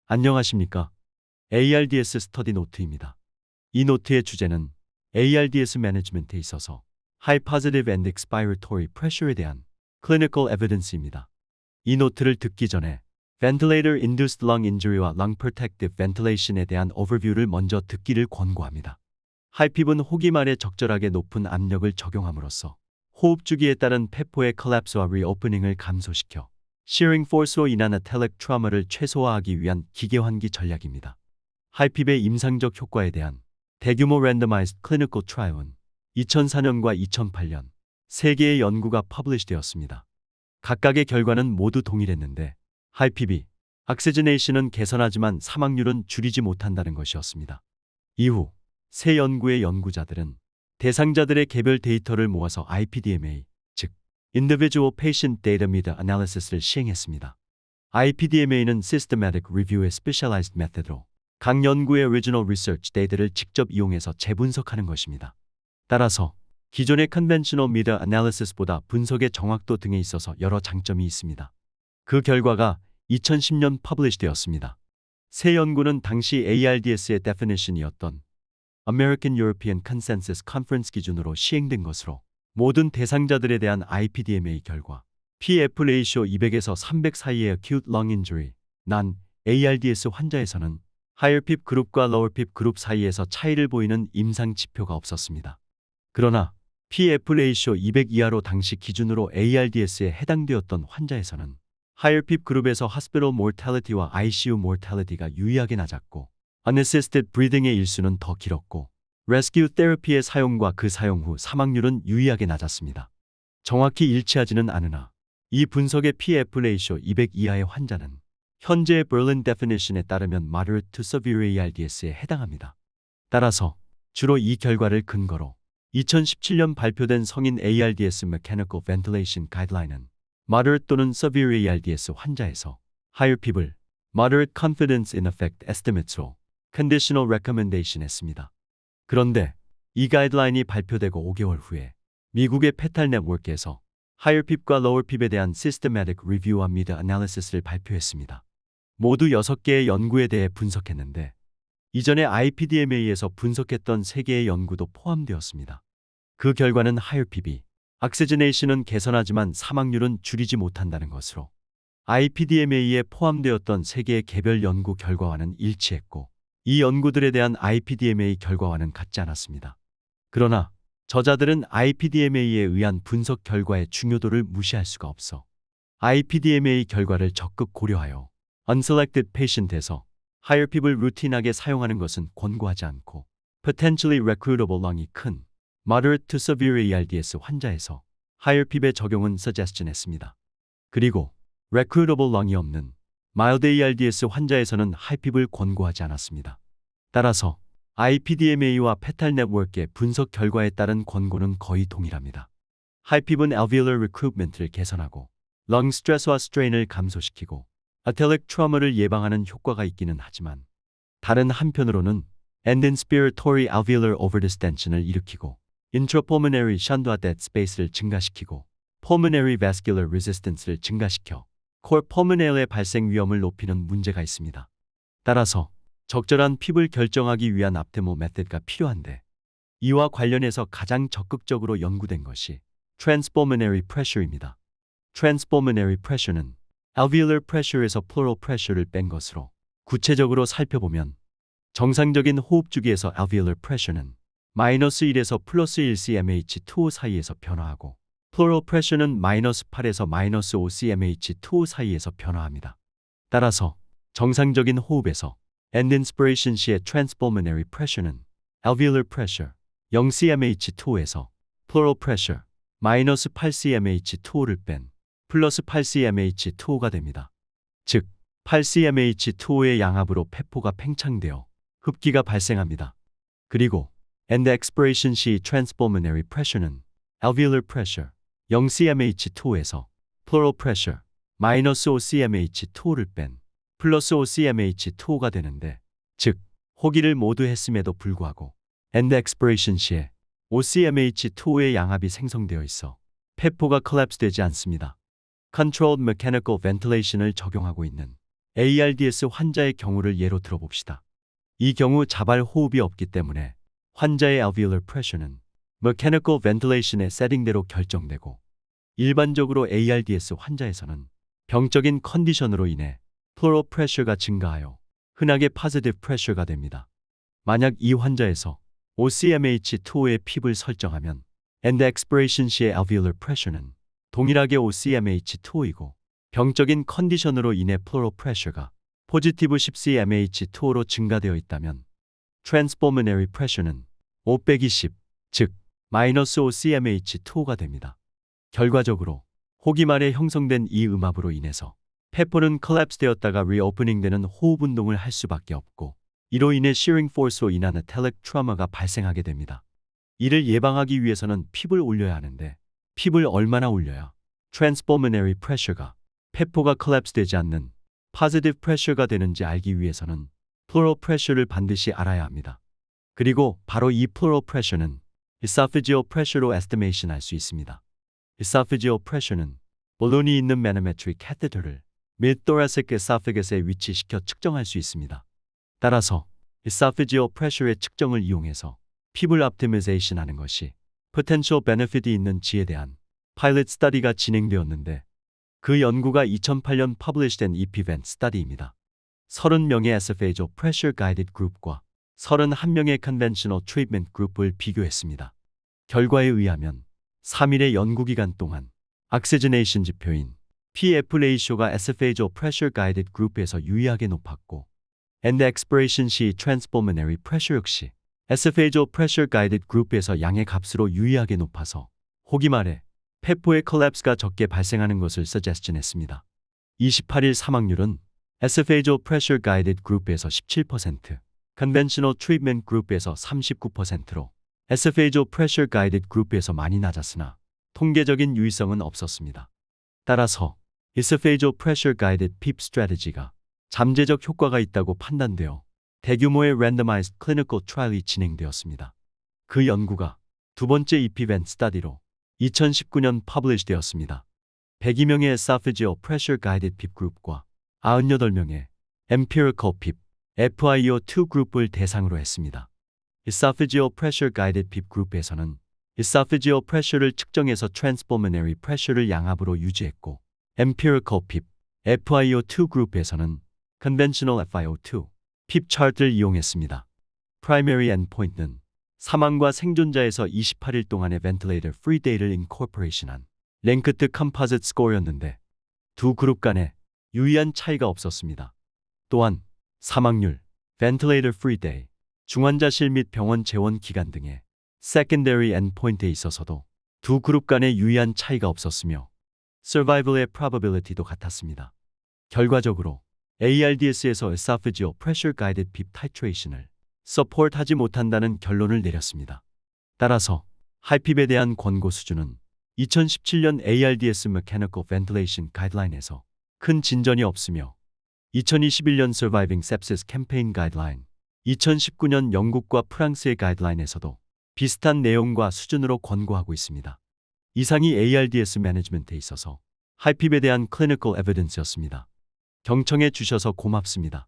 안녕하십니까? ARDS 스터디 노트입니다. 이 노트의 주제는 ARDS 매니지먼트에 있어서 High Positive and Expiratory Pressure에 대한 Clinical Evidence입니다. 이 노트를 듣기 전에 Ventilator Induced Lung Injury와 Lung Protective Ventilation에 대한 overview를 먼저 듣기를 권고합니다. 하이핍은 호기 말에 적절하게 높은 압력을 적용함으로써 호흡 주기에 따른 폐포의 컬랩스와 리오프닝을 감소시켜 shearing force로 인한 atallic trauma를 최소화하기 위한 기계환기 전략입니다. 하이핍의 임상적 효과에 대한 대규모 randomized clinical trial은 2004년과 2008년 3개의 연구가 퍼블리시되었습니다. 각각의 결과는 모두 동일했는데 하이핍이 악세지네이션은 개선하지만 사망률은 줄이지 못한다는 것이었습니다. 이후 세 연구의 연구자들은 대상자들의 개별 데이터를 모아서 IPDMA, 즉 Individual Patient Data Meta-Analysis를 시행했습니다. IPDMA는 Systematic Review의 Specialized Method로 각 연구의 Original Research Data를 직접 이용해서 재분석하는 것입니다. 따라서 기존의 Conventional Meta-Analysis보다 분석의 정확도 등에 있어서 여러 장점이 있습니다. 그 결과가 2010년 퍼블리시되었습니다. 세 연구는 당시 ARDS의 definition이었던 American European Consensus Conference 기준으로 시행된 것으로 모든 대상자들에 대한 IPDMA 결과 PF 레이쇼 200에서 300 사이의 acute lung injury, non-ARDS 환자에서는 higher PIP 그룹과 lower PIP 그룹 사이에서 차이를 보이는 임상 지표가 없었습니다. 그러나 PF 레이쇼 200 이하로 당시 기준으로 ARDS에 해당되었던 환자에서는 higher PIP 그룹에서 hospital mortality와 ICU mortality가 유의하게 낮았고 unassisted breathing의 일수는 더 길었고 Rescue Therapy의 사용과 그 사용 후 사망률은 유의하게 낮았습니다. 정확히 일치하지는 않으나 이 분석의 PF 레이쇼 200 이하의 환자는 현재의 Berlin definition에 따르면 Moderate to Severe ARDS에 해당합니다. 따라서 주로 이 결과를 근거로 2017년 발표된 성인 ARDS Mechanical Ventilation Guideline은 Moderate 또는 Severe ARDS 환자에서 Higher PIP을 Moderate Confidence in Effect Estimates로 Conditional Recommendation 했습니다. 그런데 이 가이드라인이 발표되고 5개월 후에 미국의 페탈 네트워크에서 Higher PIP과 Lower PIP에 대한 Systematic Review와 Meta-Analysis를 발표했습니다. 모두 6개의 연구에 대해 분석했는데 이전에 IPDMA에서 분석했던 3개의 연구도 포함되었습니다. 그 결과는 Higher PIP이 악세지네이션은 개선하지만 사망률은 줄이지 못한다는 것으로 IPDMA에 포함되었던 3개의 개별 연구 결과와는 일치했고 이 연구들에 대한 IPDMA 결과와는 같지 않았습니다. 그러나 저자들은 IPDMA에 의한 분석 결과의 중요도를 무시할 수가 없어 IPDMA 결과를 적극 고려하여 Unselected Patient에서 Higher PIP을 루틴하게 사용하는 것은 권고하지 않고 Potentially Recruitable Lung이 큰 Moderate to Severe ARDS 환자에서 Higher PIP의 적용은 suggestion했습니다. 그리고 Recruitable Lung이 없는 Mild ARDS 환자에서는 High PIP을 권고하지 않았습니다. 따라서 IPDMA와 페탈 네트워크의 분석 결과에 따른 권고는 거의 동일합니다. High PIP은 alveolar recruitment를 개선하고 lung stress와 strain을 감소시키고 atallic trauma를 예방하는 효과가 있기는 하지만 다른 한편으로는 end-inspiratory alveolar overdistension을 일으키고 intrapulmonary shun트와 dead space를 증가시키고 pulmonary vascular resistance를 증가시켜 콜 퍼머넬의 발생 위험을 높이는 문제가 있습니다. 따라서 적절한 핍을 결정하기 위한 압테모 메시드가 필요한데 이와 관련해서 가장 적극적으로 연구된 것이 Transpulmonary Pressure입니다. Transpulmonary Pressure는 alveolar pressure에서 pleural pressure를 뺀 것으로 구체적으로 살펴보면 정상적인 호흡 주기에서 alveolar pressure는 -1에서 +1 cmH2O 사이에서 변화하고 pleural pressure는 -8에서 -5 cmH2O 사이에서 변화합니다. 따라서 정상적인 호흡에서 end inspiration 시의 transpulmonary pressure는 alveolar pressure 0 cmH2O에서 pleural pressure -8 cmH2O를 뺀 +8 cmH2O가 됩니다. 즉, 8 cmH2O의 양압으로 폐포가 팽창되어 흡기가 발생합니다. 그리고 end expiration 시 transpulmonary pressure는 alveolar pressure 0 cmH2O에서 pleural pressure -5 cmH2O를 뺀 +5 cmH2O가 되는데, 즉 호기를 모두 했음에도 불구하고 end expiration 시에 5 cmH2O의 양압이 생성되어 있어 폐포가 collapse 되지 않습니다. Controlled Mechanical Ventilation을 적용하고 있는 ARDS 환자의 경우를 예로 들어봅시다. 이 경우 자발 호흡이 없기 때문에 환자의 alveolar pressure는 mechanical ventilation의 세팅대로 결정되고, 일반적으로 ARDS 환자에서는 병적인 컨디션으로 인해 pleural pressure가 증가하여 흔하게 positive pressure가 됩니다. 만약 이 환자에서 OCMH2O의 핍을 설정하면 end expiration 시의 alveolar pressure는 동일하게 OCMH2O이고, 병적인 컨디션으로 인해 pleural pressure가 positive 10cmH2O로 증가되어 있다면 transpulmonary pressure는 5-10, 즉 마이너스 5cmH2O가 됩니다. 결과적으로 호기 말에 형성된 이 음압으로 인해서 폐포는 collapse 되었다가 reopening 되는 호흡 운동을 할 수밖에 없고, 이로 인해 shearing force로 인한 atelec trauma가 발생하게 됩니다. 이를 예방하기 위해서는 핍을 올려야 하는데, 핍을 얼마나 올려야 transpulmonary pressure가 폐포가 collapse 되지 않는 positive pressure가 되는지 알기 위해서는 pleural pressure를 반드시 알아야 합니다. 그리고 바로 이 pleural pressure는 esophageal pressure로 estimation 할 수 있습니다. esophageal pressure는 볼론이 있는 manometric catheter를 mid-thoracic esophagus에 위치시켜 측정할 수 있습니다. 따라서 esophageal pressure의 측정을 이용해서 핍을 optimization 하는 것이 potential benefit이 있는지에 대한 pilot study가 진행되었는데, 그 연구가 2008년 publish된 EPVent study입니다. 30명의 esophageal pressure guided group과 31명의 conventional treatment group을 비교했습니다. 결과에 의하면 3일의 연구기간 동안 oxygenation 지표인 PF 레이쇼가 esophageal pressure guided group에서 유의하게 높았고, end expiration 시 transpulmonary pressure 역시 esophageal pressure guided group에서 양의 값으로 유의하게 높아서 호기 말에 폐포의 collapse가 적게 발생하는 것을 suggestion했습니다. 28일 사망률은 esophageal pressure guided group에서 17%, conventional treatment group에서 39%로 esophageal pressure guided group에서 많이 낮았으나 통계적인 유의성은 없었습니다. 따라서 esophageal pressure guided PEEP strategy가 잠재적 효과가 있다고 판단되어 대규모의 randomized clinical trial이 진행되었습니다. 그 연구가 두 번째 EPVent study로 2019년 publish 되었습니다. 102명의 esophageal pressure guided PEEP 그룹과 98명의 empirical PEEP FiO2 그룹을 대상으로 했습니다. esophageal pressure guided PEEP 그룹에서는 esophageal pressure를 측정해서 transpulmonary pressure를 양압으로 유지했고, empirical PEEP FiO2 그룹에서는 conventional FiO2 PEEP 차트를 이용했습니다. primary endpoint는 사망과 생존자에서 28일 동안의 ventilator free day를 incorporation한 랭크트 컴포짓 스코어였는데 두 그룹 간에 유의한 차이가 없었습니다. 또한 사망률, ventilator free day, 중환자실 및 병원 재원 기간 등의 secondary endpoint에 있어서도 두 그룹 간에 유의한 차이가 없었으며 survival의 probability도 같았습니다. 결과적으로 ARDS에서 esophageal pressure guided PEEP titration을 support하지 못한다는 결론을 내렸습니다. 따라서 하이핍에 대한 권고 수준은 2017년 ARDS Mechanical Ventilation Guideline에서 큰 진전이 없으며 2021년 Surviving Sepsis Campaign Guideline, 2019년 영국과 프랑스의 가이드라인에서도 비슷한 내용과 수준으로 권고하고 있습니다. 이상이 ARDS 매니지먼트에 있어서 하이핍에 대한 클리니컬 에비던스였습니다. 경청해 주셔서 고맙습니다.